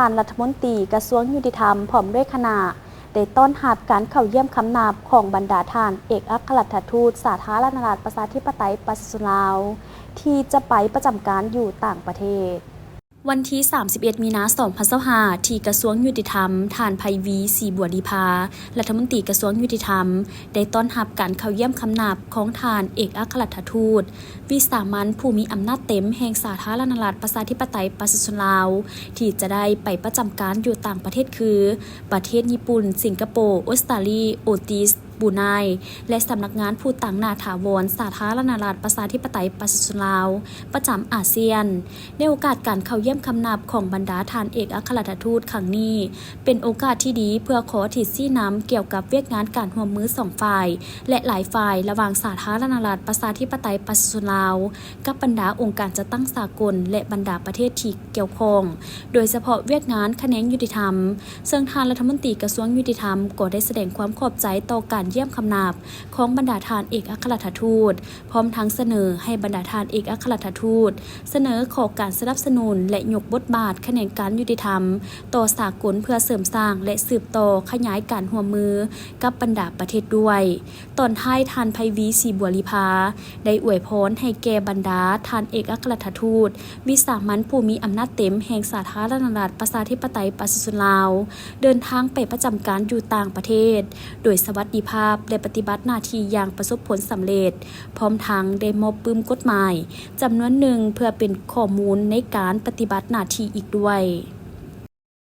านรัฐมนตรีกระทรวงยุติธรรมพร้อมด้วยคณะได้ต้อนรับการเข้าเยี่ยมคำนับของบรรดาท่านเอกอัครราชทูตสาธารณรัฐประชาธิปไตยประชาชนลาวที่จะไปประจำการอยู่ต่างประเทศวันที่ 31 มีนาคม 2025 ที่กระทรวงยุติธรรมท่านไพวี ศรีบัวลีภารัฐมนตรีกระทรวงยุติธรรมได้ต้อนรับการเข้าเยี่ยมคำนับของท่านเอกอัครราชทูตวิสามัญผู้มีอำนาจเต็มแห่งสาธารณรัฐประชาธิปไตยประชาชนลาวที่จะได้ไปประจำการอยู่ต่างประเทศคือประเทศญี่ปุ่นสิงคโปร์ออสเตรเลียโอติสบูไนและสำนักงานผู้ต่างหน้าถาวรสาธารณรัฐประชาธิปไตยประชาชนลาวประจำอาเซียนในโอกาสการเข้าเยี่ยมคำนับของบรรดาท่านเอกอัครราชทูตครั้งนี้เป็นโอกาสที่ดีเพื่อขอทิศชี้นำเกี่ยวกับเวียกงานการร่วมมือสองฝ่ายและหลายฝ่ายระหว่างสาธารณรัฐประชาธิปไตยประชาชนลาวกับบรรดาองค์การจัดตั้งสากลและบรรดาประเทศที่เกี่ยวข้องโดยเฉพาะเวียกงานแขนงยุติธรรมซึ่งท่านรัฐมนตรีกระทรวงยุติธรรมก็ได้แสดงความขอบใจต่อการเยี่ยมคำนับของบรรดาท่านเอกอัครราชทูตพร้อมทั้งเสนอให้บรรดาท่านเอกอัครราชทูตเสนอขอการสนับสนุนและยกบทบาทแขนงการยุติธรรมต่อสากลเพื่อเสริมสร้างและสืบต่อขยายการร่วมมือกับบรรดาประเทศด้วยตอนท้ายท่านไพวี ศรีบัวลีภาได้อวยพรให้แก่บรรดาท่านเอกอัครราชทูตวิสามัญผู้มีอำนาจเต็มแห่งสาธารณรัฐประชาธิปไตยประชาชนลาวเดินทางไปประจำการอยู่ต่างประเทศโดยสวัสดิภาพและปฏิบัติหน้าที่อย่างประสบผลสำเร็จพร้อมทั้งได้มอบปึ้มกฎหมายจำนวนหนึ่งเพื่อเป็นข้อมูลในการปฏิบัติหน้าที่อีกด้วย